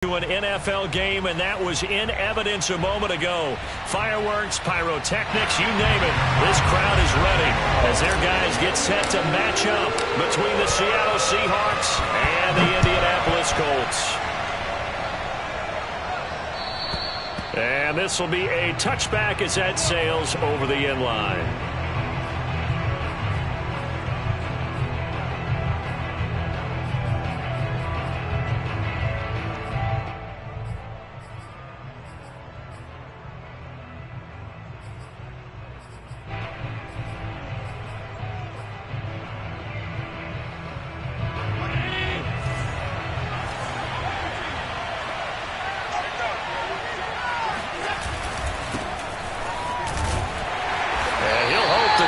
To an NFL game, and that was in evidence a moment ago. Fireworks, pyrotechnics, you name it. This crowd is ready as their guys get set to match up between the Seattle Seahawks and the Indianapolis Colts. And this will be a touchback as that sails over the end line.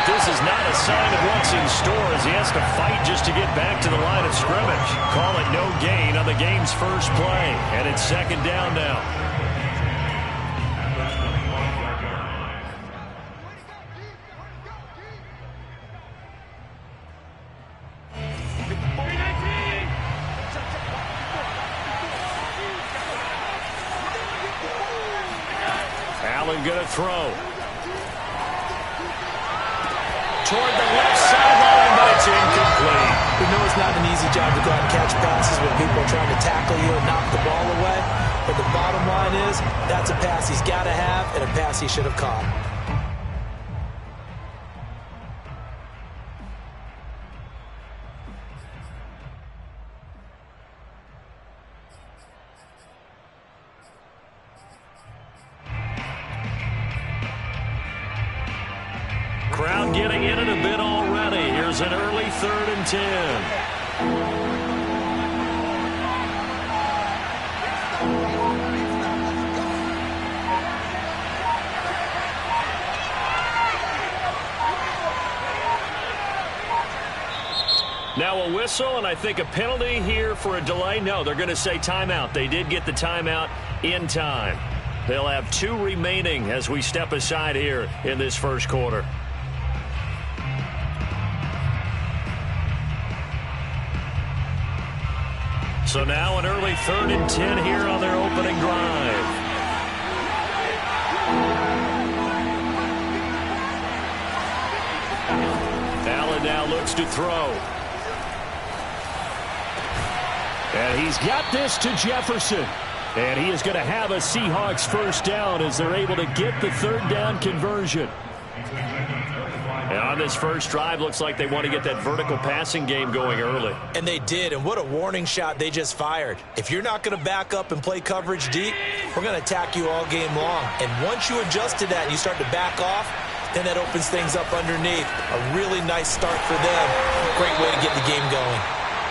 This is not a sign of what's in store as he has to fight just to get back to the line of scrimmage. Call it no gain on the game's first play, and it's second down now. Allen going to throw. Toward the left sideline, but it's incomplete. We know it's not an easy job to go out and catch passes when people are trying to tackle you and knock the ball away. But the bottom line is, that's a pass he's got to have and a pass he should have caught. Crowd getting in it a bit already. Here's an early 3rd and 10. Now a whistle, and I think a penalty here for a delay. No, they're going to say timeout. They did get the timeout in time. They'll have 2 remaining as we step aside here in this first quarter. So now an early 3rd and 10 here on their opening drive. Allen now looks to throw. And he's got this to Jefferson. And he is going to have a Seahawks first down as they're able to get the 3rd down conversion. And on this first drive, looks like they want to get that vertical passing game going early. And they did, and what a warning shot they just fired. If you're not going to back up and play coverage deep, we're going to attack you all game long. And once you adjust to that and you start to back off, then that opens things up underneath. A really nice start for them. Great way to get the game going.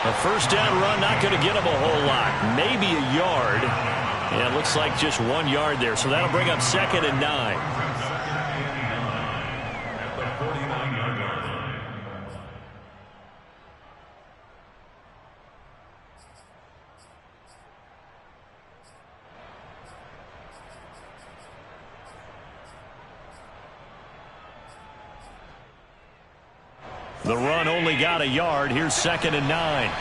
A first down run, not going to get them a whole lot. Maybe a yard. And it looks like just 1 yard there. So that'll bring up 2nd and 9. The run only got a yard. Here's 2nd and 9.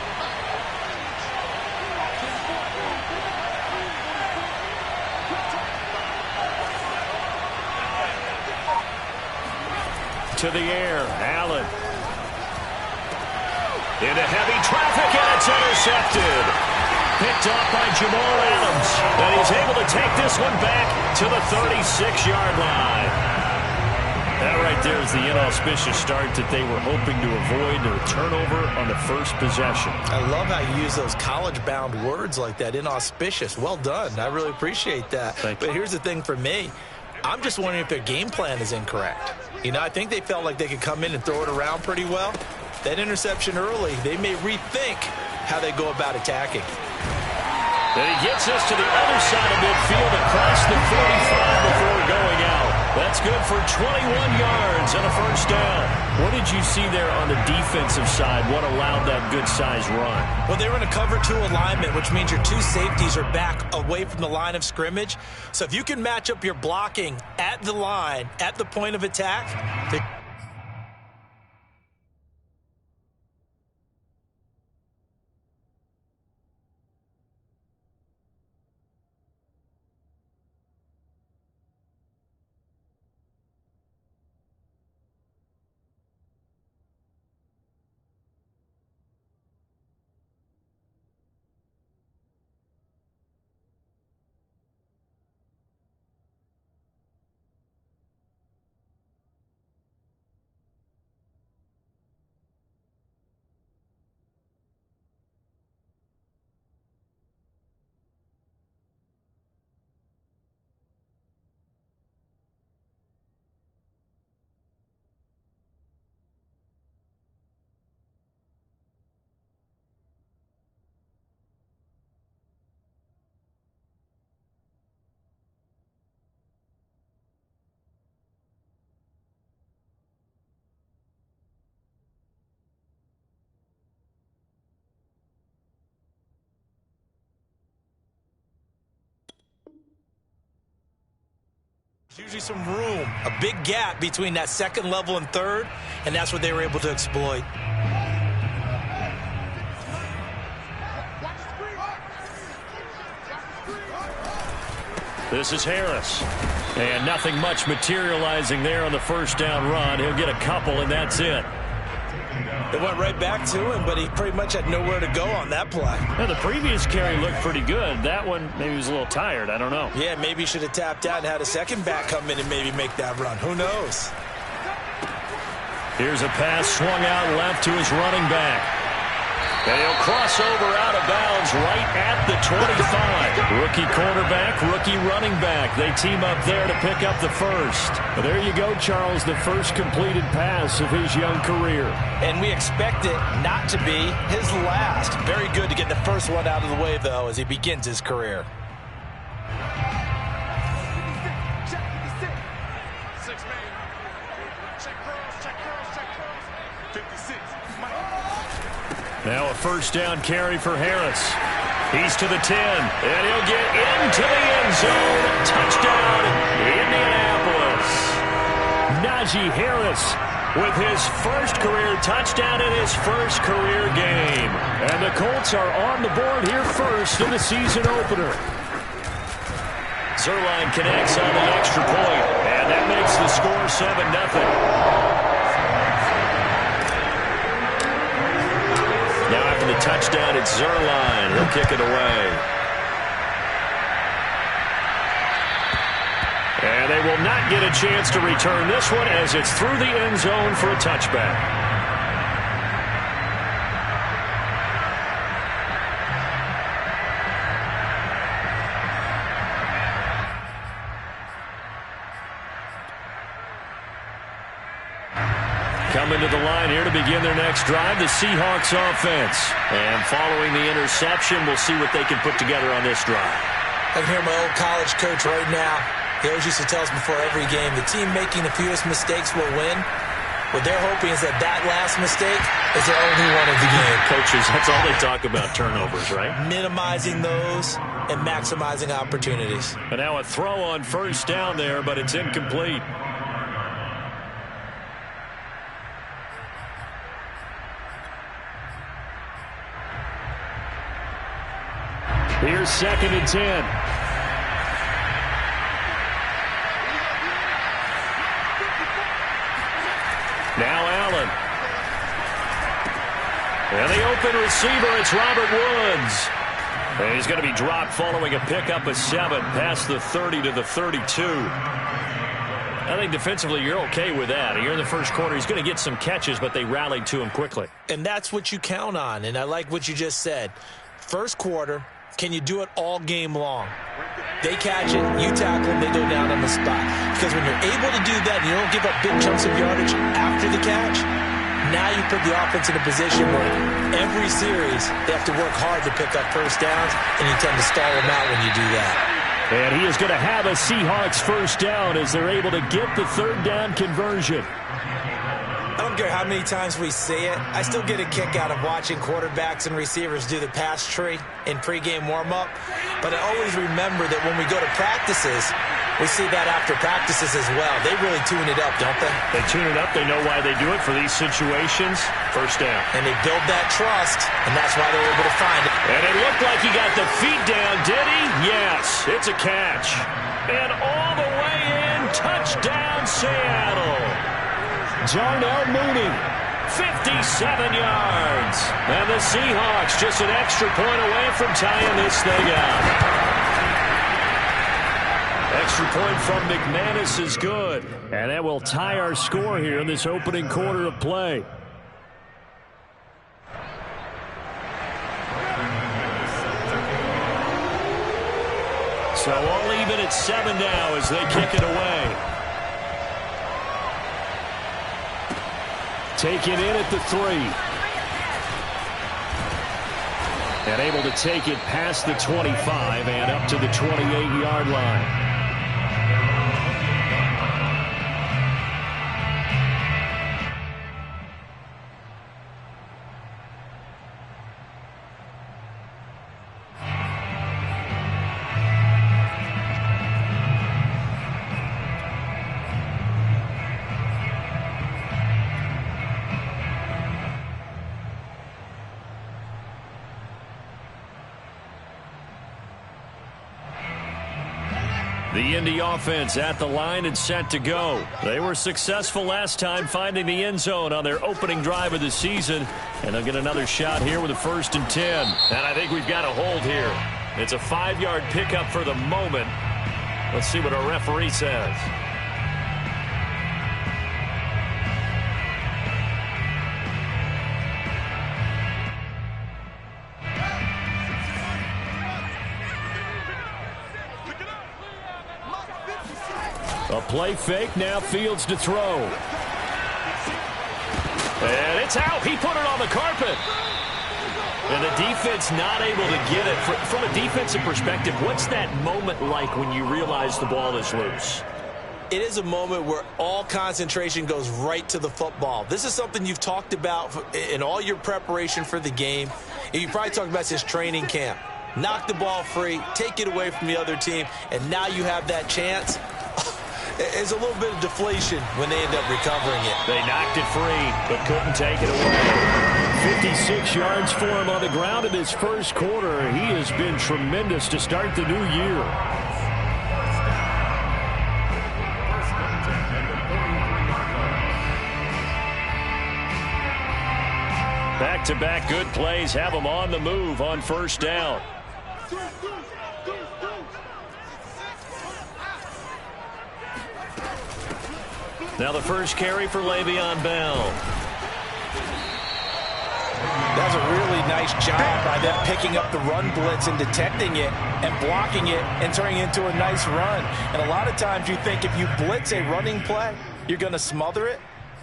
To the air, Allen. Into heavy traffic, and it's intercepted. Picked up by Jamal Adams. And he's able to take this one back to the 36-yard line. That right there is the inauspicious start that they were hoping to avoid, or turnover on the first possession. I love how you use those college-bound words like that, inauspicious. Well done. I really appreciate that. But here's the thing for me. I'm just wondering if their game plan is incorrect. You know, I think they felt like they could come in and throw it around pretty well. That interception early, they may rethink how they go about attacking. And he gets us to the other side of midfield across the 45 before going out. That's good for 21 yards and a first down. What did you see there on the defensive side? What allowed that good-sized run? Well, they were in a cover 2 alignment, which means your 2 safeties are back away from the line of scrimmage. So if you can match up your blocking at the line, at the point of attack, Usually some room, a big gap between that second level and third, and that's what they were able to exploit. This is Harris. And nothing much materializing there on the first down run. He'll get a couple, and that's it. It went right back to him, but he pretty much had nowhere to go on that play. Well, the previous carry looked pretty good. That one, maybe he was a little tired. I don't know. Yeah, maybe he should have tapped out and had a second back come in and maybe make that run. Who knows? Here's a pass swung out left to his running back. And he'll cross over out of bounds right at the 25. Rookie quarterback, rookie running back. They team up there to pick up the first. Well, there you go, Charles, the first completed pass of his young career. And we expect it not to be his last. Very good to get the first one out of the way, though, as he begins his career. Now a first down carry for Harris. He's to the 10, and he'll get into the end zone. Touchdown, Indianapolis. Najee Harris with his first career touchdown in his first career game. And the Colts are on the board here first in the season opener. Zuerlein connects on the extra point, and that makes the score 7-0. Now after the touchdown, it's Zuerlein. He'll kick it away. And they will not get a chance to return this one as it's through the end zone for a touchback. Coming to the line here to begin their next drive, the Seahawks offense. And following the interception, we'll see what they can put together on this drive. I can hear my old college coach right now. He always used to tell us before every game, the team making the fewest mistakes will win. What they're hoping is that that last mistake is their only one of the game. Coaches, that's all they talk about, turnovers, right? Minimizing those and maximizing opportunities. And now a throw on first down there, but it's incomplete. Here's 2nd and 10. Now Allen. And the open receiver, it's Robert Woods. And he's going to be dropped following a pickup of 7 past the 30 to the 32. I think defensively you're okay with that. Here in the first quarter, he's going to get some catches, but they rallied to him quickly. And that's what you count on, and I like what you just said. First quarter, can you do it all game long? They catch it, you tackle them, they go down on the spot. Because when you're able to do that and you don't give up big chunks of yardage after the catch, now you put the offense in a position where every series they have to work hard to pick up first downs, and you tend to stall them out when you do that. And he is going to have a Seahawks first down as they're able to get the third down conversion. I don't care how many times we see it. I still get a kick out of watching quarterbacks and receivers do the pass tree in pregame warm-up. But I always remember that when we go to practices, we see that after practices as well. They really tune it up, don't they? They tune it up. They know why they do it for these situations. First down. And they build that trust, and that's why they're able to find it. And it looked like he got the feet down, did he? Yes, it's a catch. And all the way in, touchdown Seattle. Darnell Mooney, 57 yards. And the Seahawks just an extra point away from tying this thing out. Extra point from McManus is good. And that will tie our score here in this opening quarter of play. So all even at 7 now as they kick it away. Taken in at the 3. And able to take it past the 25 and up to the 28-yard line. The Indy offense at the line and set to go. They were successful last time finding the end zone on their opening drive of the season. And they'll get another shot here with a 1st and 10. And I think we've got a hold here. It's a 5-yard pickup for the moment. Let's see what our referee says. A play fake, now Fields to throw. And it's out. He put it on the carpet. And the defense not able to get it. From a defensive perspective, what's that moment like when you realize the ball is loose? It is a moment where all concentration goes right to the football. This is something you've talked about in all your preparation for the game. And you probably talked about since training camp. Knock the ball free, take it away from the other team, and now you have that chance. It's a little bit of deflation when they end up recovering it. They knocked it free, but couldn't take it away. 56 yards for him on the ground in his first quarter. He has been tremendous to start the new year. Back-to-back good plays have him on the move on 1st down. Now the first carry for Le'Veon Bell. That's a really nice job by them picking up the run blitz and detecting it and blocking it and turning it into a nice run. And a lot of times you think if you blitz a running play, you're going to smother it.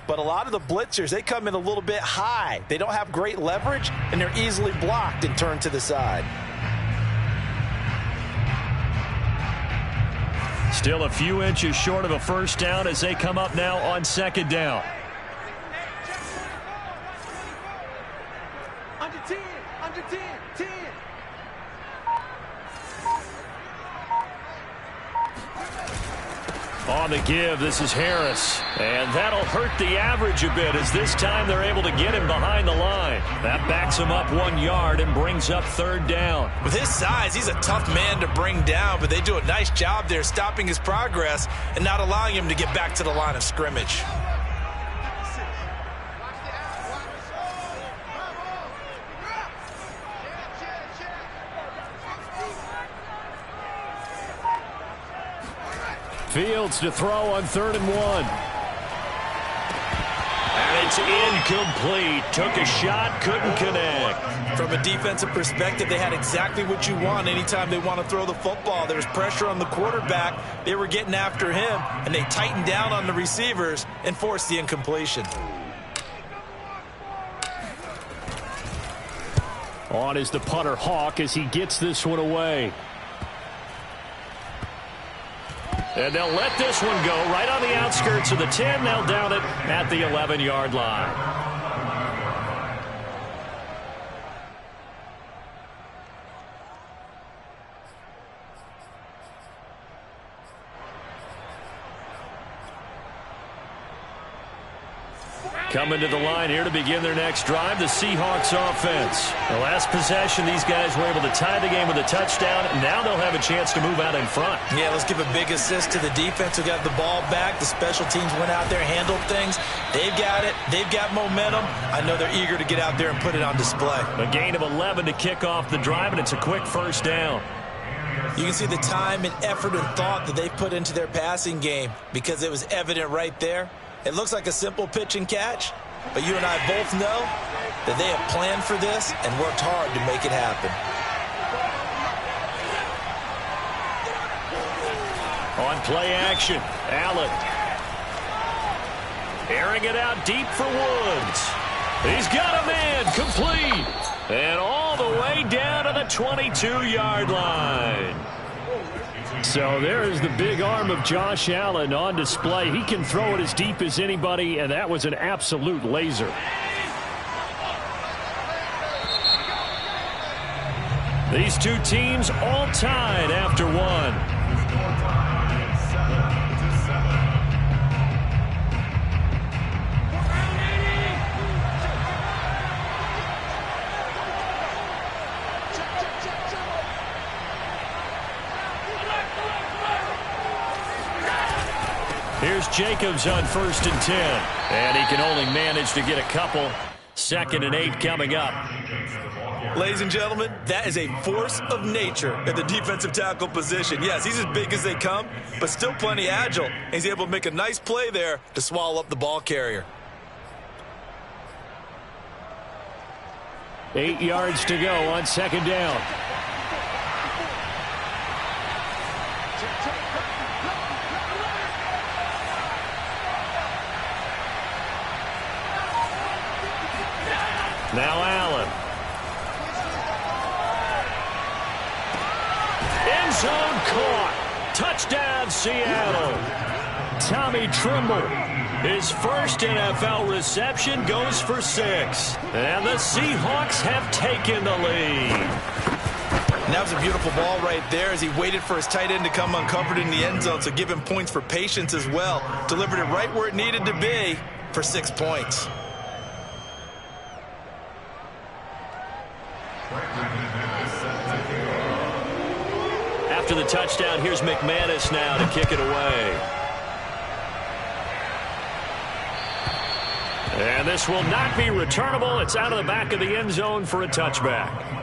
But a lot of the blitzers, they come in a little bit high. They don't have great leverage, and they're easily blocked and turned to the side. Still a few inches short of a 1st down as they come up now on 2nd down. Under 10, under 10, 10. On the give, this is Harris. And that'll hurt the average a bit as this time they're able to get him behind the line. That backs him up 1 yard and brings up 3rd down. With his size, he's a tough man to bring down, but they do a nice job there stopping his progress and not allowing him to get back to the line of scrimmage. Fields to throw on 3rd and 1. And it's incomplete. Took a shot, couldn't connect. From a defensive perspective, they had exactly what you want anytime they want to throw the football. There was pressure on the quarterback. They were getting after him, and they tightened down on the receivers and forced the incompletion. On is the punter Hawk as he gets this one away. And they'll let this one go right on the outskirts of the 10. They'll down it at the 11-yard line. Coming to the line here to begin their next drive, the Seahawks offense. The last possession, these guys were able to tie the game with a touchdown. Now they'll have a chance to move out in front. Yeah, let's give a big assist to the defense who got the ball back. The special teams went out there, handled things. They've got it. They've got momentum. I know they're eager to get out there and put it on display. A gain of 11 to kick off the drive, and it's a quick 1st down. You can see the time and effort and thought that they put into their passing game because it was evident right there. It looks like a simple pitch and catch, but you and I both know that they have planned for this and worked hard to make it happen. On play action, Allen. Airing it out deep for Woods. He's got a man, complete. And all the way down to the 22-yard line. So there is the big arm of Josh Allen on display. He can throw it as deep as anybody, and that was an absolute laser. These two teams all tied after one. Here's Jacobs on 1st and 10. And he can only manage to get a couple. 2nd and 8 coming up. Ladies and gentlemen, that is a force of nature at the defensive tackle position. Yes, he's as big as they come, but still plenty agile. He's able to make a nice play there to swallow up the ball carrier. 8 yards to go on 2nd down. Now Allen. End zone caught. Touchdown, Seattle. Tommy Tremble. His first NFL reception goes for 6. And the Seahawks have taken the lead. And that was a beautiful ball right there as he waited for his tight end to come uncovered in the end zone, so give him points for patience as well. Delivered it right where it needed to be for 6 points. After the touchdown, here's McManus now to kick it away. And this will not be returnable. It's out of the back of the end zone for a touchback.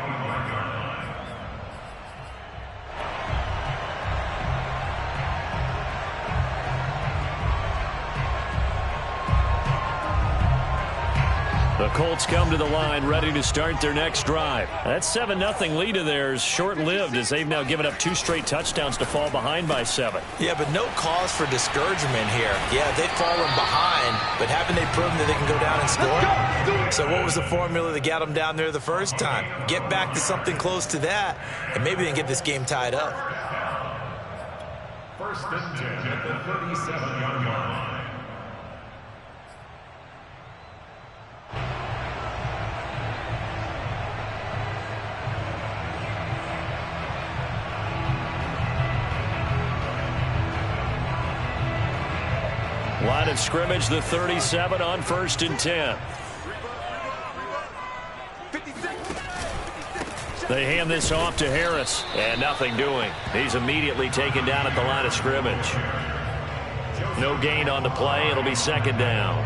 The Colts come to the line ready to start their next drive. That 7-0 lead of theirs short-lived as they've now given up 2 straight touchdowns to fall behind by 7. Yeah, but no cause for discouragement here. Yeah, they've fallen behind, but haven't they proven that they can go down and score? So what was the formula that got them down there the first time? Get back to something close to that, and maybe they can get this game tied up. 1st and 10 at the 37-yard line. Line of scrimmage, the 37 on 1st and 10. They hand this off to Harris, and nothing doing. He's immediately taken down at the line of scrimmage. No gain on the play. It'll be 2nd down.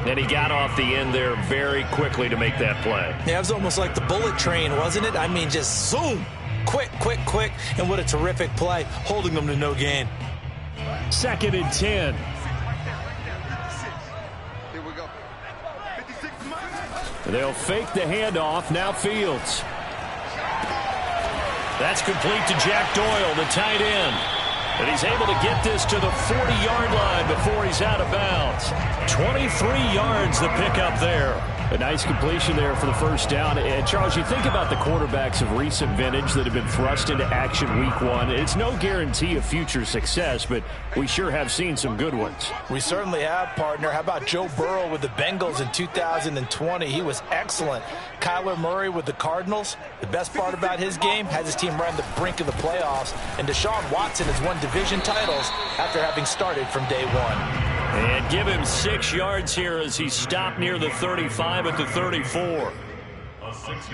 And he got off the end there very quickly to make that play. Yeah, it was almost like the bullet train, wasn't it? I mean, just zoom. Quick, quick, quick. And what a terrific play, holding them to no gain. 2nd and 10. They'll fake the handoff. Now Fields. That's complete to Jack Doyle, the tight end. And he's able to get this to the 40-yard line before he's out of bounds. 23 yards the pickup there. A nice completion there for the 1st down. And, Charles, you think about the quarterbacks of recent vintage that have been thrust into action week 1. It's no guarantee of future success, but we sure have seen some good ones. We certainly have, partner. How about Joe Burrow with the Bengals in 2020? He was excellent. Kyler Murray with the Cardinals. The best part about his game, has his team right on the brink of the playoffs. And Deshaun Watson has won division titles after having started from day 1. And give him 6 yards here as he stopped near the 35 at the 34.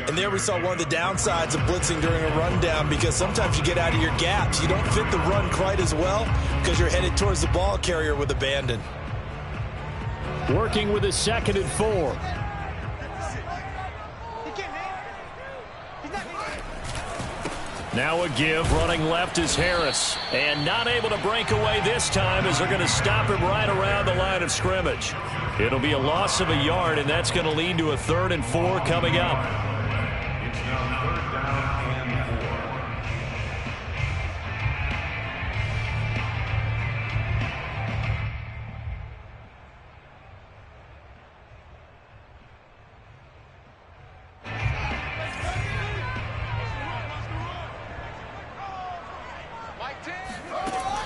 And there we saw one of the downsides of blitzing during a rundown, because sometimes you get out of your gaps. You don't fit the run quite as well because you're headed towards the ball carrier with abandon. Working with a 2nd and 4. Now a give, running left is Harris. And not able to break away this time as they're going to stop him right around the line of scrimmage. It'll be a loss of a yard, and that's going to lead to a 3rd and 4 coming up. It's now 3rd down and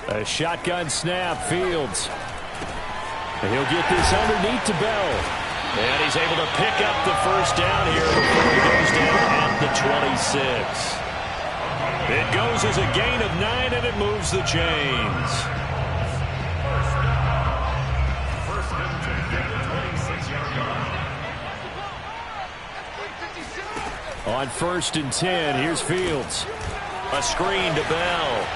4. A shotgun snap, Fields. And he'll get this underneath to Bell. And he's able to pick up the 1st down here before he goes down at the 26. It goes as a gain of 9, and it moves the chains. First and 10 at the 26-yard line. On 1st and 10, here's Fields. A screen to Bell.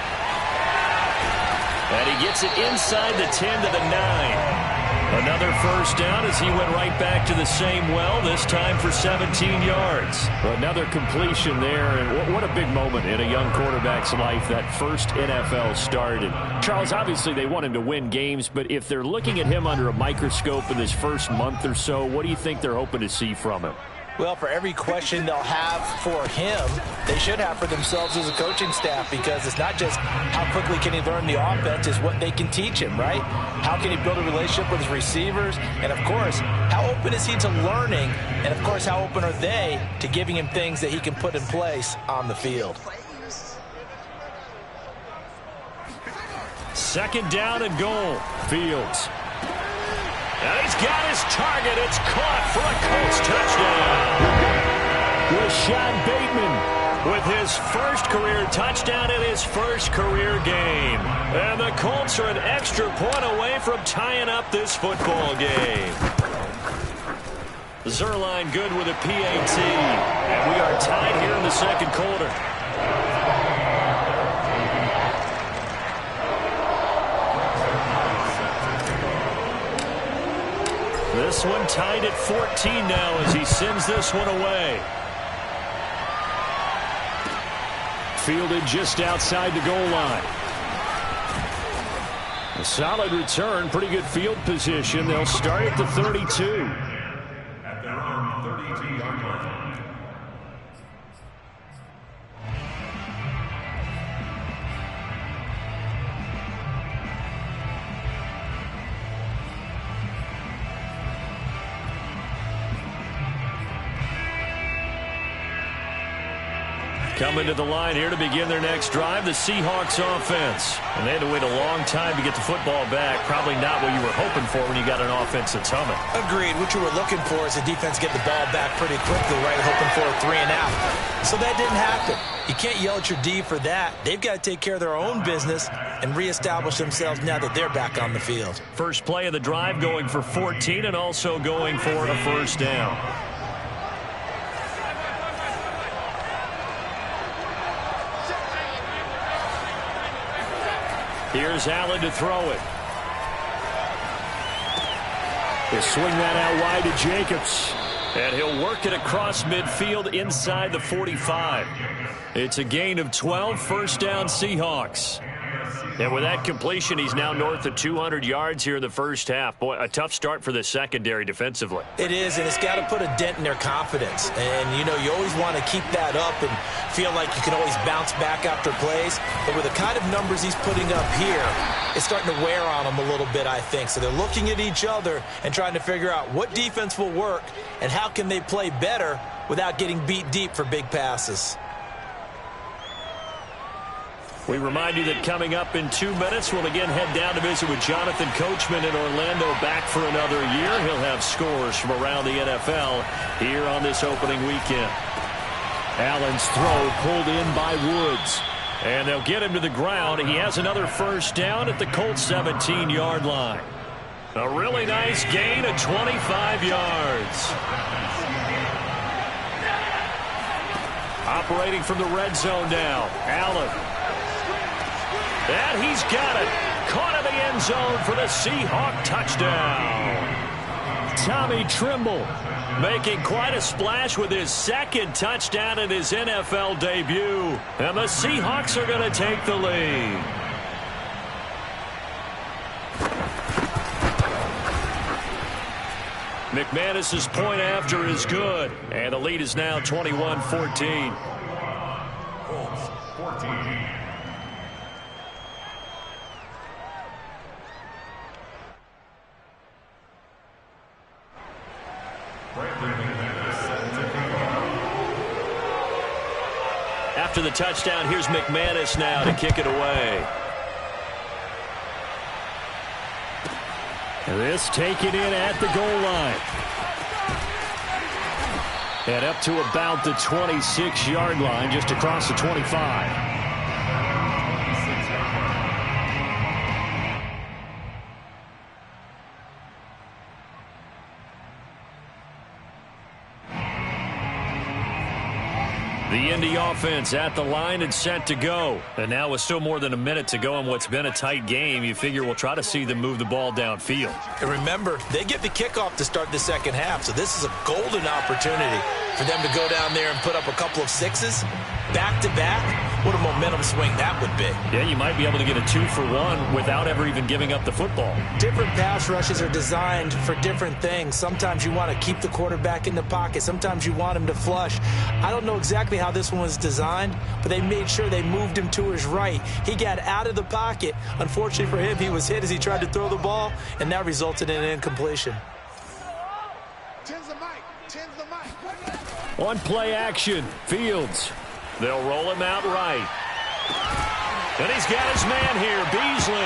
And he gets it inside the 10 to the 9. Another first down as he went right back to the same well, this time for 17 yards. Another completion there, and what a big moment in a young quarterback's life, that first NFL start. And Charles, obviously they want him to win games, but if they're looking at him under a microscope in this first month or so, what do you think they're hoping to see from him? Well, for every question they'll have for him, they should have for themselves as a coaching staff, because it's not just how quickly can he learn the offense, it's what they can teach him, right? How can he build a relationship with his receivers? And, of course, how open is he to learning? And, of course, how open are they to giving him things that he can put in place on the field? Second down and goal. Fields. And he's got his target. It's caught for a Colts touchdown. Rashad Bateman with his first career touchdown in his first career game. And the Colts are an extra point away from tying up this football game. Zuerlein good with a PAT. And we are tied here in the second quarter. This one tied at 14 now as he sends this one away. Fielded just outside the goal line. A solid return, pretty good field position. They'll start at the 32. At their own 32-yard line. Coming to the line here to begin their next drive, the Seahawks offense. And they had to wait a long time to get the football back. Probably not what you were hoping for when you got an offense that's humming. Agreed. What you were looking for is the defense get the ball back pretty quickly, right? Hoping for a 3 and out. So that didn't happen. You can't yell at your D for that. They've got to take care of their own business and reestablish themselves now that they're back on the field. First play of the drive going for 14 and also going for a first down. Here's Allen to throw it. They swing that out wide to Jacobs. And he'll work it across midfield inside the 45. It's a gain of 12, first down Seahawks. And with that completion, he's now north of 200 yards here in the first half. Boy, a tough start for the secondary defensively. It is, and it's got to put a dent in their confidence. And, you know, you always want to keep that up and feel like you can always bounce back after plays. But with the kind of numbers he's putting up here, it's starting to wear on them a little bit, I think. So they're looking at each other and trying to figure out what defense will work and how can they play better without getting beat deep for big passes. We remind you that coming up in 2 minutes, we'll again head down to visit with Jonathan Coachman in Orlando, back for another year. He'll have scores from around the NFL here on this opening weekend. Allen's throw pulled in by Woods. And they'll get him to the ground. He has another first down at the Colts 17-yard line. A really nice gain of 25 yards. Operating from the red zone now, Allen. And he's got it. Caught in the end zone for the Seahawk touchdown. Tommy Tremble making quite a splash with his second touchdown in his NFL debut. And the Seahawks are going to take the lead. McManus's point after is good. And the lead is now 21-14. Colts 14. After the touchdown, here's McManus now to kick it away. This taken in at the goal line. And up to about the 26-yard line, just across the 25. The Indy offense at the line and set to go. And now with still more than a minute to go in what's been a tight game, you figure we'll try to see them move the ball downfield. And remember, they get the kickoff to start the second half, so this is a golden opportunity for them to go down there and put up a couple of sixes back-to-back. What a momentum swing that would be. Yeah, you might be able to get a 2-for-1 without ever even giving up the football. Different pass rushes are designed for different things. Sometimes you want to keep the quarterback in the pocket. Sometimes you want him to flush. I don't know exactly how this one was designed, but they made sure they moved him to his right. He got out of the pocket. Unfortunately for him, he was hit as he tried to throw the ball, and that resulted in an incompletion. On play action, Fields. They'll roll him out right. And he's got his man here, Beasley.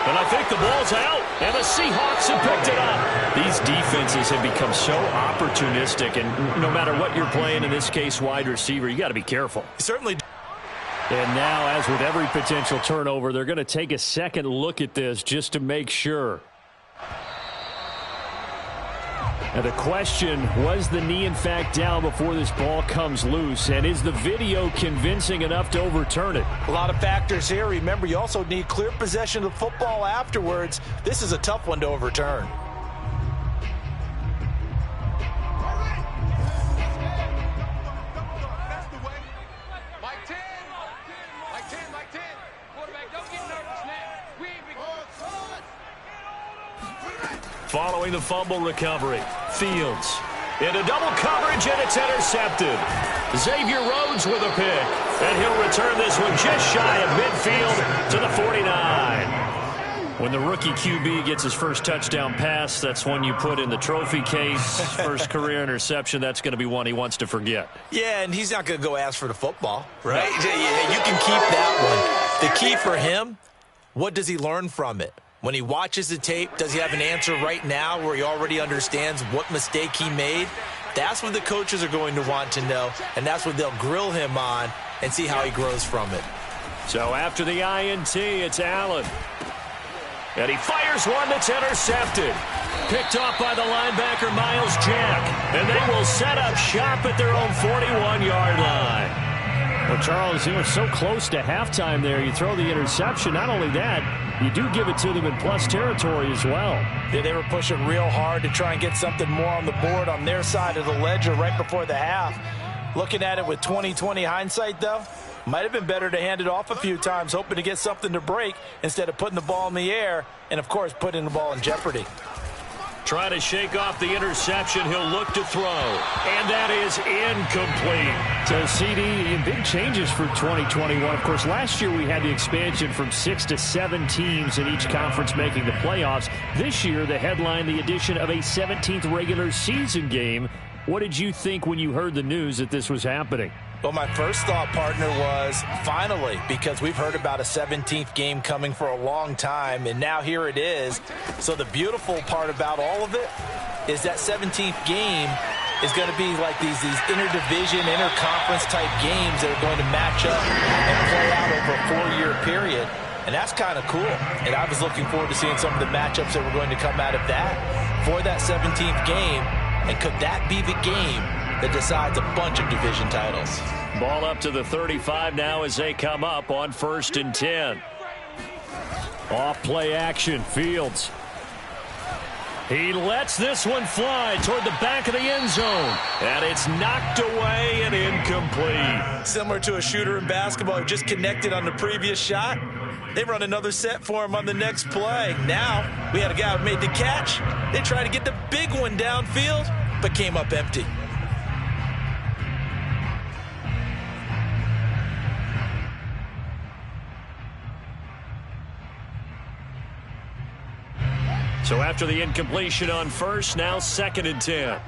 And I think the ball's out, and the Seahawks have picked it up. These defenses have become so opportunistic, and no matter what you're playing, in this case wide receiver, you got to be careful. Certainly. And now, as with every potential turnover, they're going to take a second look at this just to make sure. And the question, was the knee in fact down before this ball comes loose? And is the video convincing enough to overturn it? A lot of factors here. Remember, you also need clear possession of the football afterwards. This is a tough one to overturn. Following the fumble recovery, Fields into double coverage, and it's intercepted. Xavier Rhodes with a pick, and he'll return this one just shy of midfield to the 49. When the rookie QB gets his first touchdown pass, that's one you put in the trophy case. First career interception, that's going to be one he wants to forget. Yeah, and he's not going to go ask for the football, right? You can keep that one. The key for him, what does he learn from it? When he watches the tape, does he have an answer right now where he already understands what mistake he made? That's what the coaches are going to want to know, and that's what they'll grill him on and see how he grows from it. So after the INT, it's Allen. And he fires one that's intercepted. Picked off by the linebacker, Miles Jack. And they will set up shop at their own 41-yard line. Well, Charles, you were so close to halftime there. You throw the interception. Not only that, you do give it to them in plus territory as well. Yeah, they were pushing real hard to try and get something more on the board on their side of the ledger right before the half. Looking at it with 20/20 hindsight, though, might have been better to hand it off a few times, hoping to get something to break instead of putting the ball in the air and, of course, putting the ball in jeopardy. Trying to shake off the interception. He'll look to throw. And that is incomplete. So, CD, big changes for 2021. Of course, last year we had the expansion from 6 to 7 teams in each conference making the playoffs. This year, the headline, the addition of a 17th regular season game. What did you think when you heard the news that this was happening? Well, my first thought, partner, was finally, because we've heard about a 17th game coming for a long time, and now here it is. So the beautiful part about all of it is that 17th game is going to be like these interdivision, interconference type games that are going to match up and play out over a 4-year period. And that's kind of cool. And I was looking forward to seeing some of the matchups that were going to come out of that for that 17th game. And could that be the game that decides a bunch of division titles? Ball up to the 35 now as they come up on 1st and 10. Off play action, Fields. He lets this one fly toward the back of the end zone. And it's knocked away and incomplete. Similar to a shooter in basketball who just connected on the previous shot. They run another set for him on the next play. Now, we had a guy who made the catch. They tried to get the big one downfield, but came up empty. So after the incompletion on first, now 2nd and 10.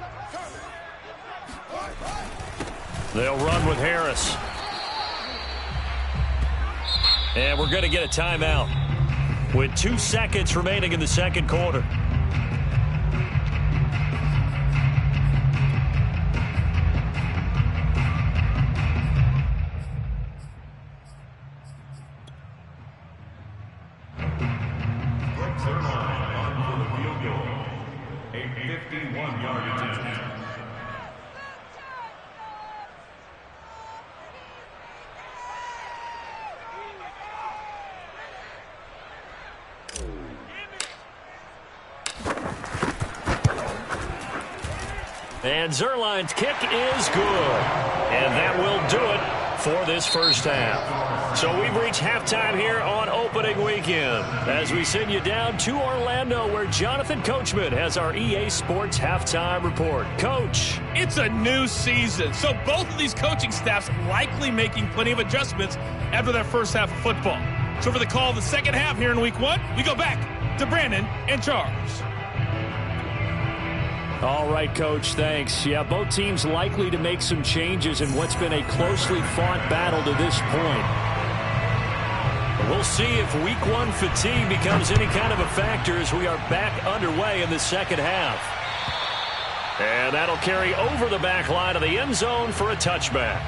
They'll run with Harris. And we're going to get a timeout with 2 seconds remaining in the second quarter. And Zuerlein's kick is good. And that will do it for this first half. So we've reached halftime here on opening weekend as we send you down to Orlando where Jonathan Coachman has our EA Sports halftime report. Coach. It's a new season, so both of these coaching staffs likely making plenty of adjustments after their first half of football. So for the call of the second half here in week 1, we go back to Brandon and Charles. All right, Coach, thanks. Yeah, both teams likely to make some changes in what's been a closely fought battle to this point. We'll see if week 1 fatigue becomes any kind of a factor as we are back underway in the second half. And that'll carry over the back line of the end zone for a touchback.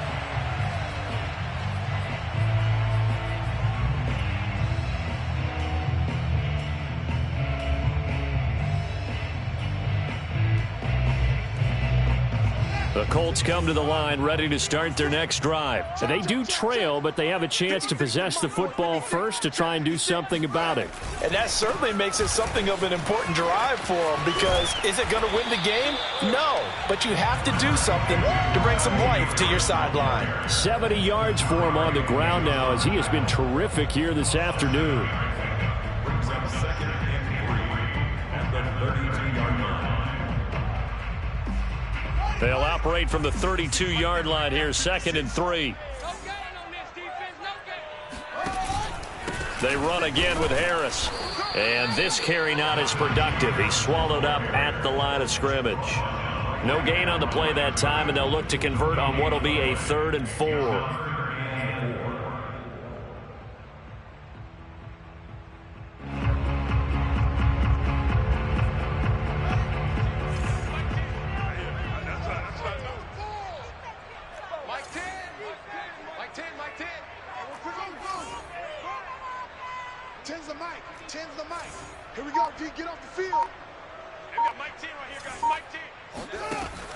The Colts come to the line ready to start their next drive. So they do trail, but they have a chance to possess the football first to try and do something about it. And that certainly makes it something of an important drive for them because is it going to win the game? No, but you have to do something to bring some life to your sideline. 70 yards for him on the ground now as he has been terrific here this afternoon. Brings up 2nd and 3 at the 32-yard line. They'll operate from the 32-yard line here, 2nd and 3. They run again with Harris. And this carry not as productive. He's swallowed up at the line of scrimmage. No gain on the play that time, and they'll look to convert on what will be a 3rd and 4.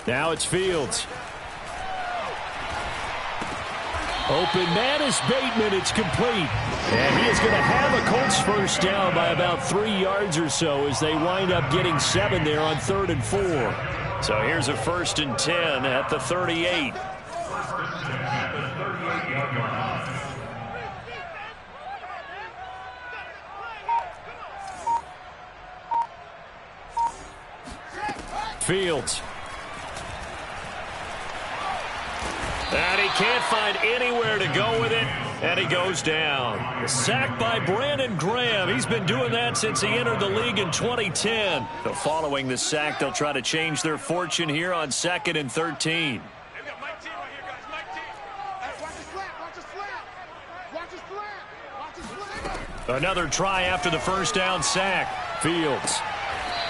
Now it's Fields. Open man is Bateman. It's complete. And he is going to have a Colts first down by about 3 yards or so as they wind up getting 7 there on 3rd and 4. So here's a 1st and 10 at the 38. Fields. And he can't find anywhere to go with it, and he goes down. Sacked by Brandon Graham. He's been doing that since he entered the league in 2010. So following the sack, they'll try to change their fortune here on 2nd and 13. Another try after the first down sack. Fields.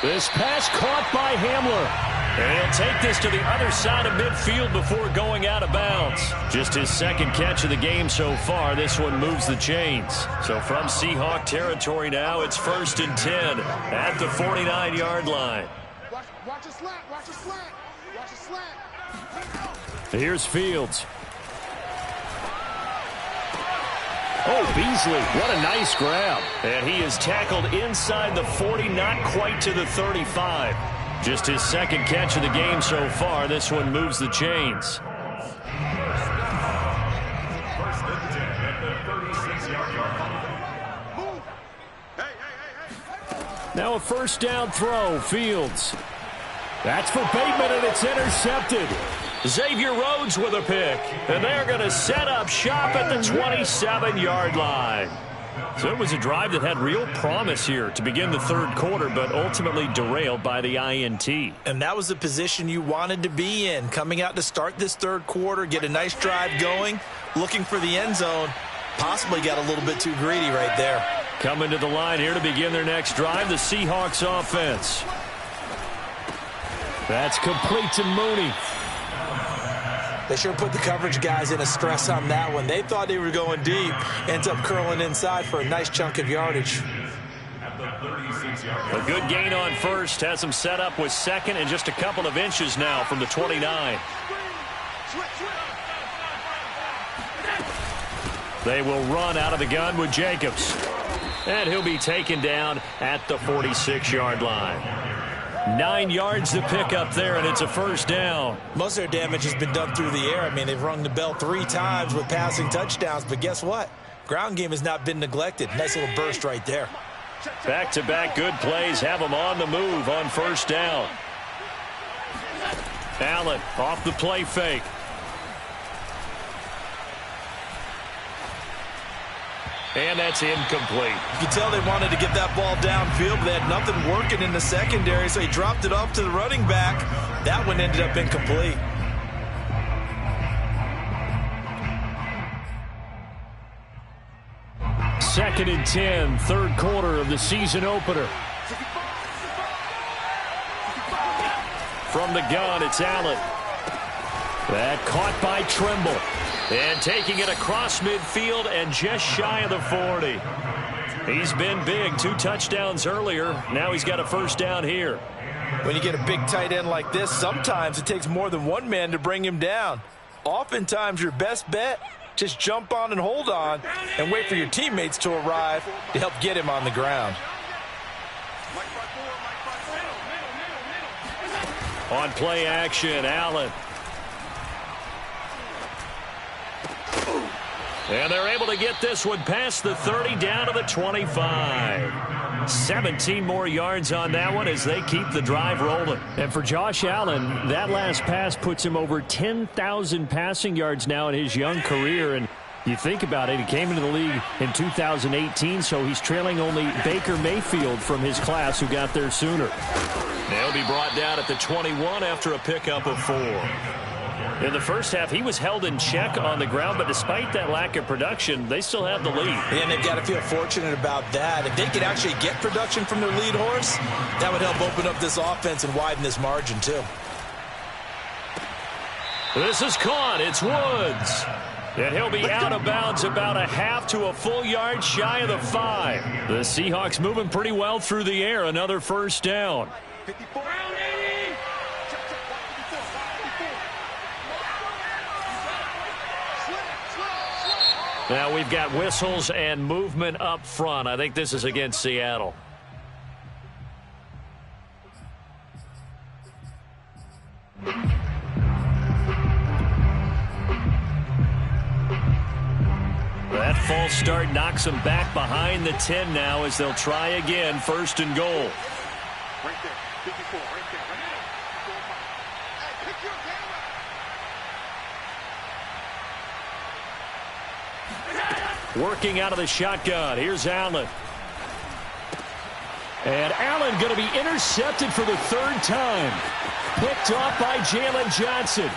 This pass caught by Hamler. And he'll take this to the other side of midfield before going out of bounds. Just his 2nd catch of the game so far. This one moves the chains. So from Seahawk territory now, it's 1st and 10 at the 49-yard line. Watch a slant, watch a slant, watch a slant. Here's Fields. Oh, Beasley, what a nice grab. And he is tackled inside the 40, not quite to the 35. Just his 2nd catch of the game so far. This one moves the chains. Now a first down throw. Fields. That's for Bateman, and it's intercepted. Xavier Rhodes with a pick. And they're going to set up shop at the 27-yard line. So it was a drive that had real promise here to begin the 3rd quarter, but ultimately derailed by the INT. And that was the position you wanted to be in, coming out to start this 3rd quarter, get a nice drive going, looking for the end zone. Possibly got a little bit too greedy right there. Coming to the line here to begin their next drive, the Seahawks offense. That's complete to Mooney. They sure put the coverage guys in a stress on that one. They thought they were going deep. Ends up curling inside for a nice chunk of yardage. A good gain on 1st. Has them set up with 2nd and just a couple of inches now from the 29. They will run out of the gun with Jacobs. And he'll be taken down at the 46-yard line. 9 yards to pick up there, and it's a first down. Most of their damage has been done through the air. I mean, they've rung the bell 3 times with passing touchdowns, but guess what? Ground game has not been neglected. Nice little burst right there. Back-to-back good plays have them on the move on first down. Allen off the play fake. And that's incomplete. You can tell they wanted to get that ball downfield, but they had nothing working in the secondary, so he dropped it off to the running back. That one ended up incomplete. Second and 10, third quarter of the season opener. From the gun, it's Allen. That caught by Trimble. And taking it across midfield and just shy of the 40. He's been big. 2 touchdowns earlier. Now he's got a first down here. When you get a big tight end like this, sometimes it takes more than one man to bring him down. Oftentimes, your best bet, just jump on and hold on and wait for your teammates to arrive to help get him on the ground. On play action, Allen. And they're able to get this one past the 30 down to the 25. 17 more yards on that one as they keep the drive rolling. And for Josh Allen, that last pass puts him over 10,000 passing yards now in his young career. And you think about it, he came into the league in 2018, so he's trailing only Baker Mayfield from his class who got there sooner. They'll be brought down at the 21 after a pickup of 4. In the first half, he was held in check on the ground, but despite that lack of production, they still have the lead. And they've got to feel fortunate about that. If they could actually get production from their lead horse, that would help open up this offense and widen this margin, too. This is caught. It's Woods. And he'll be out of bounds about a half to a full yard shy of the 5. The Seahawks moving pretty well through the air. Another first down. 54. Now we've got whistles and movement up front. I think this is against Seattle. That false start knocks them back behind the 10 now as they'll try again, first and goal. Right there, 54, right there, right there. Hey, pick your Working out of the shotgun. Here's Allen. And Allen going to be intercepted for the 3rd time. Picked off by Jalen Johnson.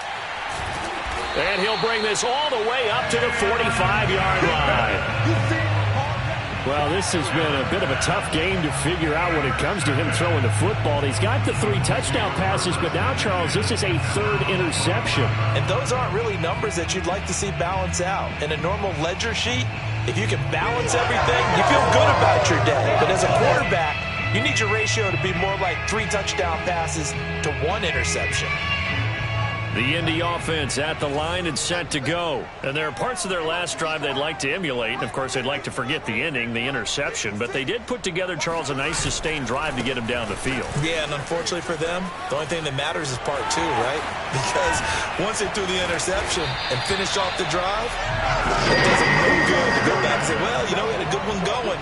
And he'll bring this all the way up to the 45-yard line. Well, this has been a bit of a tough game to figure out when it comes to him throwing the football. He's got the 3 touchdown passes, but now, Charles, this is a 3rd interception. And those aren't really numbers that you'd like to see balance out. In a normal ledger sheet, if you can balance everything, you feel good about your day. But as a quarterback, you need your ratio to be more like 3 touchdown passes to 1 interception. The Indy offense at the line and set to go. And there are parts of their last drive they'd like to emulate. And, of course, they'd like to forget the inning, the interception. But they did put together, Charles, a nice sustained drive to get him down the field. Yeah, and unfortunately for them, the only thing that matters is part 2, right? Because once they threw the interception and finished off the drive, it does them no good to go back and say, well, you know, we had a good one going.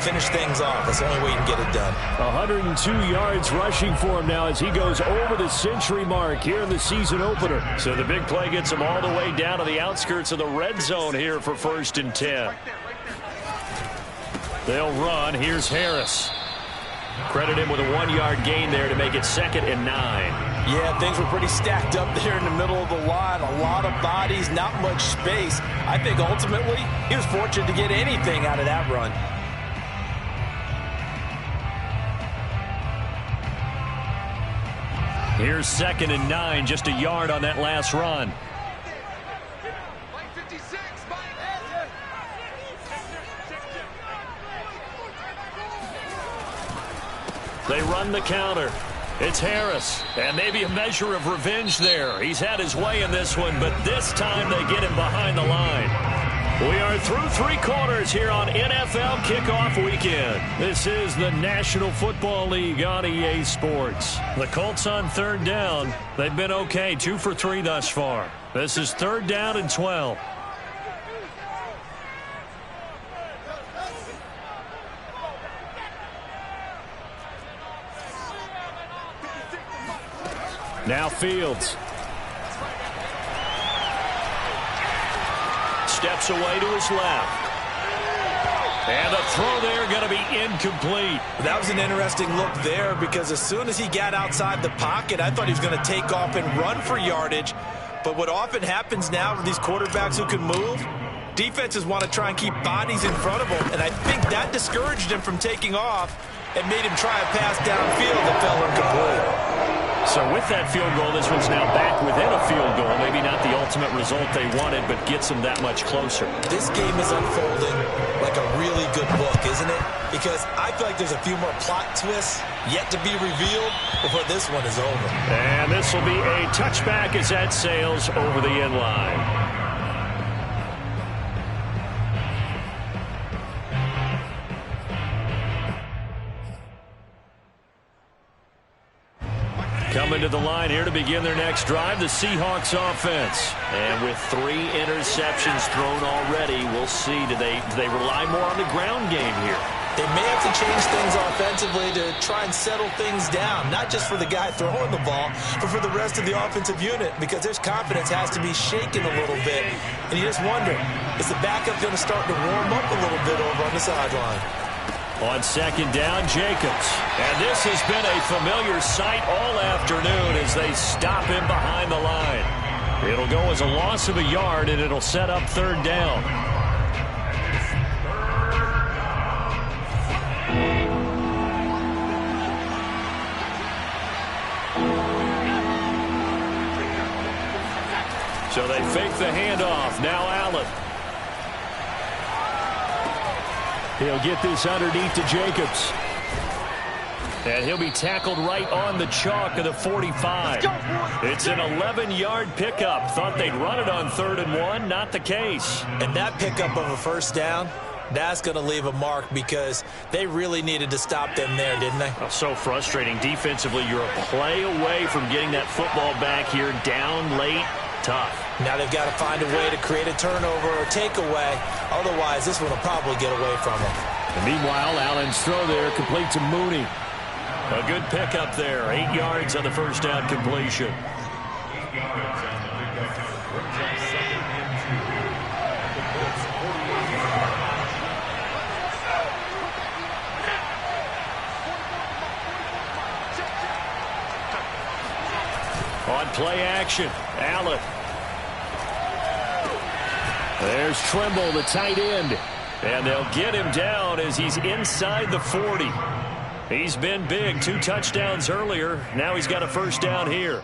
Finish things off. That's the only way you can get it done. 102 yards rushing for him now as he goes over the century mark here in the season opener. So the big play gets him all the way down to the outskirts of the red zone here for 1st and 10. They'll run. Here's Harris. Credit him with a 1-yard gain there to make it 2nd and 9. Yeah, things were pretty stacked up there in the middle of the line. A lot of bodies, not much space. I think ultimately he was fortunate to get anything out of that run. Here's 2nd and 9, just a yard on that last run. They run the counter. It's Harris, and maybe a measure of revenge there. He's had his way in this one, but this time they get him behind the line. We are through 3 quarters here on NFL Kickoff Weekend. This is the National Football League on EA Sports. The Colts on 3rd down. They've been okay, 2 for 3 thus far. This is 3rd down and 12. Now Fields. Steps away to his left. And the throw there going to be incomplete. That was an interesting look there because as soon as he got outside the pocket, I thought he was going to take off and run for yardage. But what often happens now with these quarterbacks who can move, defenses want to try and keep bodies in front of them. And I think that discouraged him from taking off and made him try a pass downfield that fell incomplete. So with that field goal, this one's now back within a field goal. Maybe not the ultimate result they wanted, but gets them that much closer. This game is unfolding like a really good book, isn't it? Because I feel like there's a few more plot twists yet to be revealed before this one is over. And this will be a touchback as that sails over the end line. Coming to the line here to begin their next drive, the Seahawks offense. And with 3 interceptions thrown already, we'll see, do they rely more on the ground game here? They may have to change things offensively to try and settle things down, not just for the guy throwing the ball, but for the rest of the offensive unit, because their confidence has to be shaken a little bit. And you just wonder, is the backup going to start to warm up a little bit over on the sideline? On 2nd down, Jacobs. And this has been a familiar sight all afternoon as they stop him behind the line. It'll go as a loss of a yard, and it'll set up 3rd down. So they fake the handoff. Now Allen. He'll get this underneath to Jacobs. And he'll be tackled right on the chalk of the 45. It's an 11-yard pickup. Thought they'd run it on 3rd and 1. Not the case. And that pickup of a 1st down, that's going to leave a mark because they really needed to stop them there, didn't they? Oh, so frustrating. Defensively, you're a play away from getting that football back here. Down late. Tough. Now they've got to find a way to create a turnover or takeaway. Otherwise, this one will probably get away from them. And meanwhile, Allen's throw there complete to Mooney. A good pickup there. 8 yards on the 1st down completion. On play action, Allen. There's Trimble, the tight end. And they'll get him down as he's inside the 40. He's been big. 2 touchdowns earlier. Now he's got a 1st down here.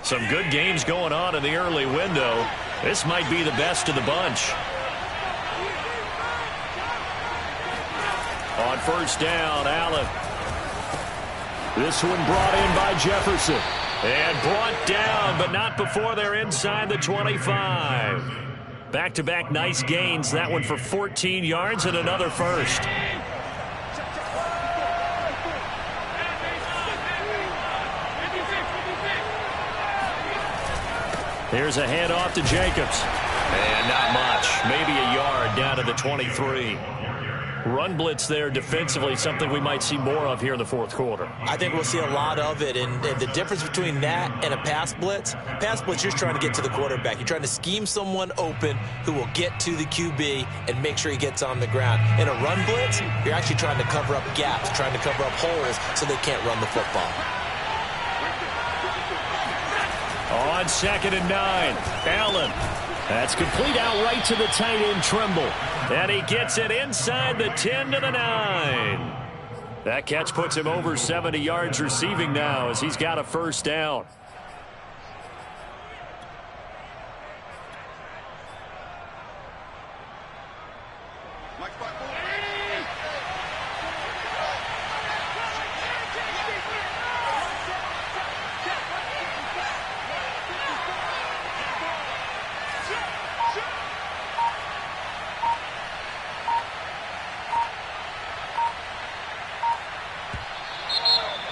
Some good games going on in the early window. This might be the best of the bunch. On 1st down, Allen. This one brought in by Jefferson. And brought down, but not before they're inside the 25. Back-to-back nice gains. That one for 14 yards and another 1st. Here's a handoff to Jacobs. And not much. Maybe a yard down to the 23. Run blitz there defensively, something we might see more of here in the 4th quarter. I think we'll see a lot of it, and the difference between that and a pass blitz, you're just trying to get to the quarterback. You're trying to scheme someone open who will get to the QB and make sure he gets on the ground. In a run blitz, you're actually trying to cover up gaps, trying to cover up holes so they can't run the football. On 2nd and 9, Allen. That's complete out right to the tight end, Trimble. And he gets it inside the 10 to the 9. That catch puts him over 70 yards receiving now as he's got a 1st down.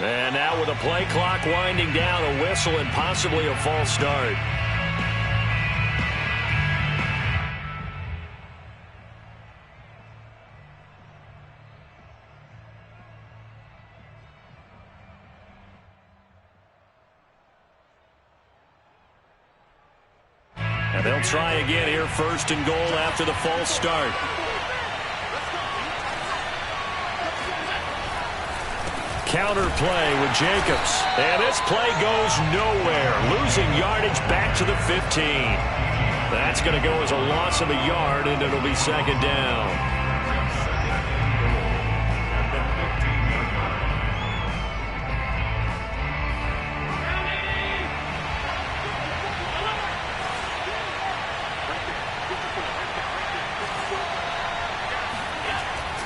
And now with a play clock winding down, a whistle and possibly a false start. And they'll try again here, first and goal after the false start. Counter play with Jacobs. And this play goes nowhere. Losing yardage back to the 15. That's going to go as a loss of a yard, and it'll be second down.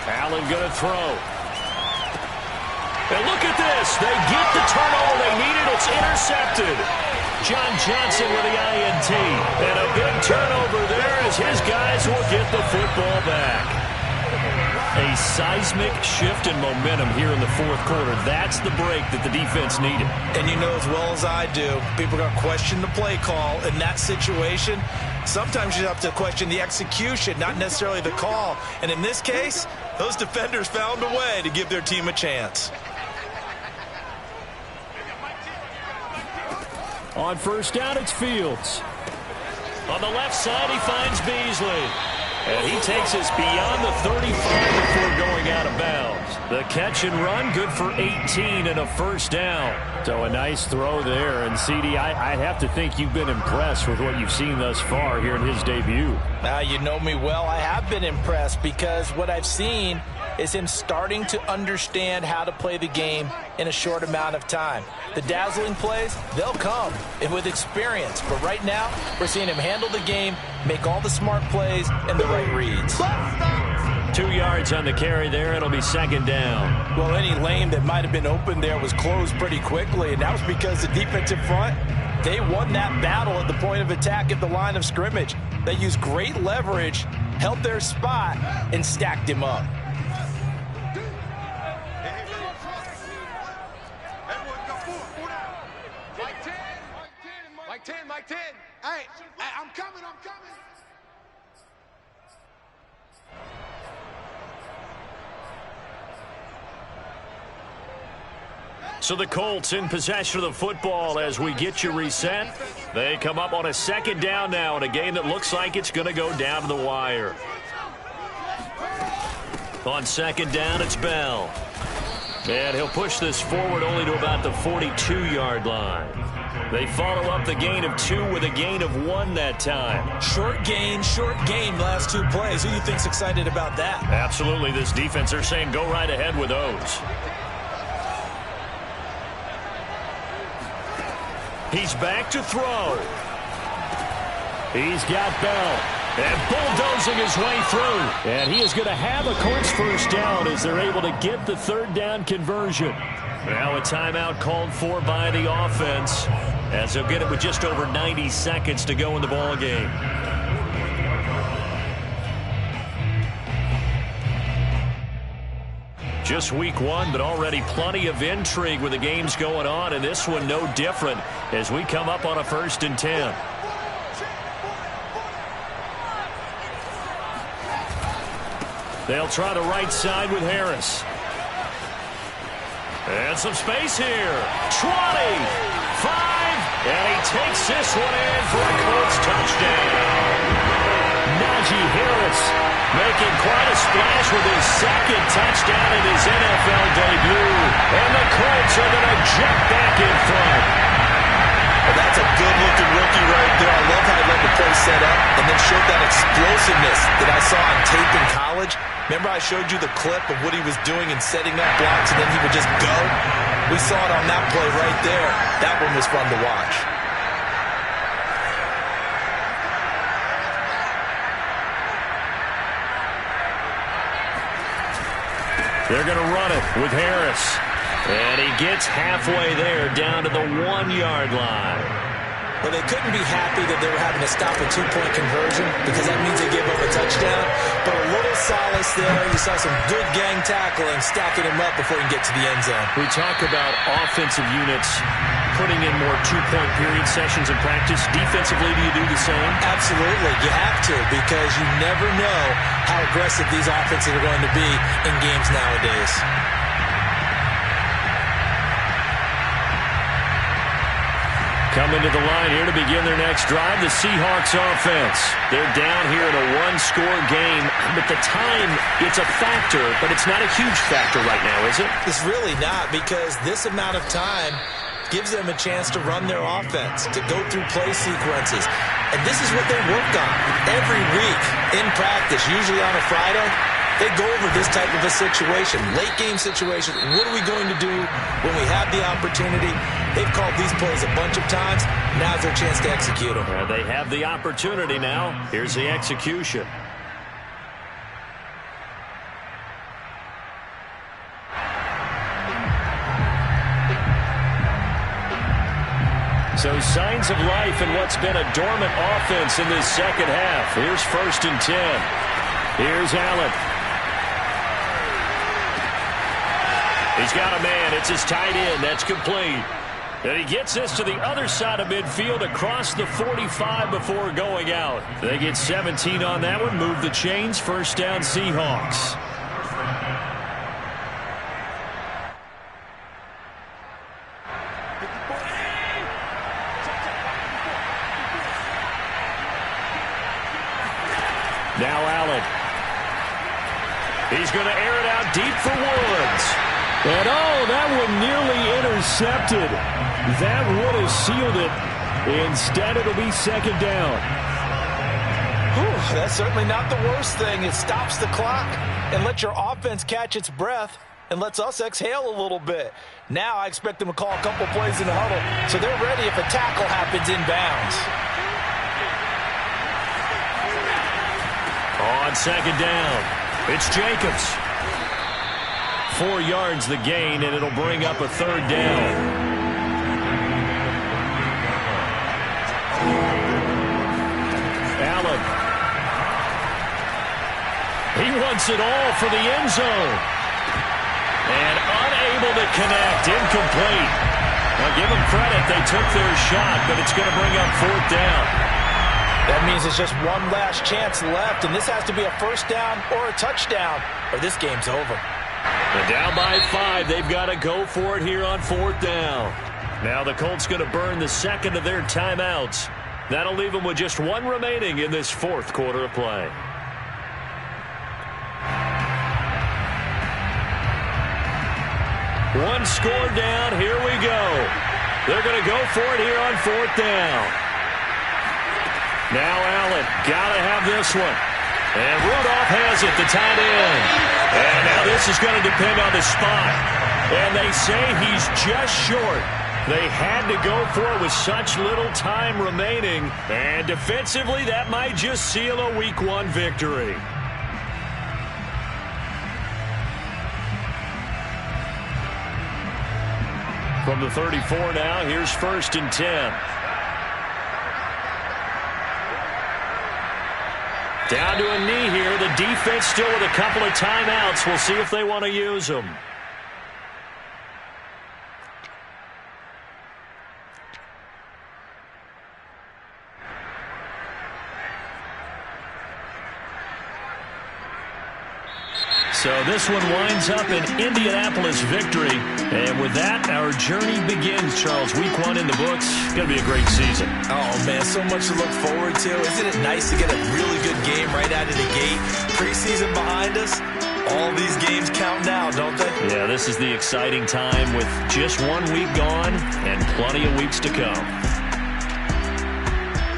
Allen going to throw. And look at this. They get the turnover they needed. It's intercepted. John Johnson with the INT. And a big turnover there as his guys will get the football back. A seismic shift in momentum here in the fourth quarter. That's the break that the defense needed. And you know as well as I do, people are going to question the play call in that situation. Sometimes you have to question the execution, not necessarily the call. And in this case, those defenders found a way to give their team a chance. On first down, it's Fields. On the left side, he finds Beasley. And he takes us beyond the 35 before going out of bounds. The catch and run, good for 18 and a first down. So a nice throw there. And, CD, I have to think you've been impressed with what you've seen thus far here in his debut. You know me well. I have been impressed because what I've seen is him starting to understand how to play the game in a short amount of time. The dazzling plays, they'll come and with experience. But right now, we're seeing him handle the game, make all the smart plays and the right reads. 2 yards on the carry there. It'll be second down. Well, any lane that might have been open there was closed pretty quickly, and that was because the defensive front, they won that battle at the point of attack at the line of scrimmage. They used great leverage, held their spot, and stacked him up. Mike 10. Hey, I'm coming. So the Colts in possession of the football as we get you reset. They come up on a second down now in a game that looks like it's going to go down to the wire. On second down, it's Bell. And he'll push this forward only to about the 42-yard line. They follow up the gain of 2 with a gain of 1 that time. Short gain, last 2 plays. Who do you think's excited about that? Absolutely. This defense, they're saying go right ahead with those. He's back to throw. He's got Bell. And bulldozing his way through. And he is going to have a Colts first down as they're able to get the third down conversion. Now a timeout called for by the offense as they'll get it with just over 90 seconds to go in the ball game. Just week 1, but already plenty of intrigue with the games going on, and this one no different as we come up on a 1st and 10. They'll try the right side with Harris. And some space here. 20, 5, and he takes this one in for a Colts touchdown. Najee Harris making quite a splash with his second touchdown in his NFL debut. And the Colts are going to jump back in front. Well, that's a good-looking rookie right there. I love how he let the play set up and then showed that explosiveness that I saw on tape in college. Remember I showed you the clip of what he was doing and setting up blocks, and then he would just go? We saw it on that play right there. That one was fun to watch. They're going to run it with Harris. And he gets halfway there down to the 1-yard line. Well, they couldn't be happy that they were having to stop a two-point conversion because that means they gave up a touchdown. But a little solace there. You saw some good gang tackling, stacking him up before he can get to the end zone. We talk about offensive units putting in more two-point period sessions in practice. Defensively, do you do the same? Absolutely. You have to, because you never know how aggressive these offenses are going to be in games nowadays. Coming to the line here to begin their next drive, the Seahawks offense. They're down here in a one-score game. But the time, it's a factor, but it's not a huge factor right now, is it? It's really not, because this amount of time gives them a chance to run their offense, to go through play sequences. And this is what they work on every week in practice, usually on a Friday. They go over this type of a situation, late game situation. What are we going to do when we have the opportunity? They've called these plays a bunch of times. Now's their chance to execute them. They have the opportunity now. Here's the execution. So signs of life in what's been a dormant offense in this second half. Here's 1st and 10. Here's Allen. He's got a man. It's his tight end. That's complete. And he gets this to the other side of midfield across the 45 before going out. They get 17 on that one. Move the chains. 1st down, Seahawks. Now Allen. He's going to air it out deep for Woods. And that one nearly intercepted. That would have sealed it. Instead, it'll be 2nd down. Whew, that's certainly not the worst thing. It stops the clock and lets your offense catch its breath and lets us exhale a little bit. Now I expect them to call a couple plays in the huddle so they're ready if a tackle happens inbounds. On 2nd down, it's Jacobs. 4 yards the gain, and it'll bring up a 3rd down. Allen. He wants it all for the end zone. And unable to connect. Incomplete. Now give them credit. They took their shot, but it's going to bring up 4th down. That means it's just one last chance left, and this has to be a 1st down or a touchdown, or this game's over. And down by 5, they've got to go for it here on 4th down. Now the Colts going to burn the second of their timeouts. That'll leave them with just 1 remaining in this 4th quarter of play. One score down. Here we go. They're going to go for it here on 4th down. Now Allen. Got to have this one. And Rudolph has it, the tight end. And now this is going to depend on the spot. And they say he's just short. They had to go for it with such little time remaining. And defensively, that might just seal a Week 1 victory. From the 34 now, here's 1st and 10. Down to a knee here. The defense still with a couple of timeouts. We'll see if they want to use them. So this one winds up an Indianapolis victory. And with that, our journey begins, Charles. Week 1 in the books. It's going to be a great season. Oh, man, so much to look forward to. Isn't it nice to get a really good game right out of the gate? Preseason behind us. All these games count now, don't they? Yeah, this is the exciting time with just 1 week gone and plenty of weeks to come.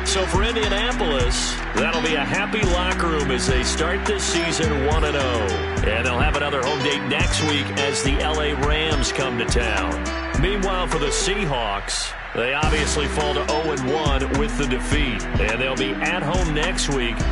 So for Indianapolis, that'll be a happy locker room as they start this season 1-0. And they'll have another home date next week as the LA Rams come to town. Meanwhile, for the Seahawks, they obviously fall to 0-1 with the defeat. And they'll be at home next week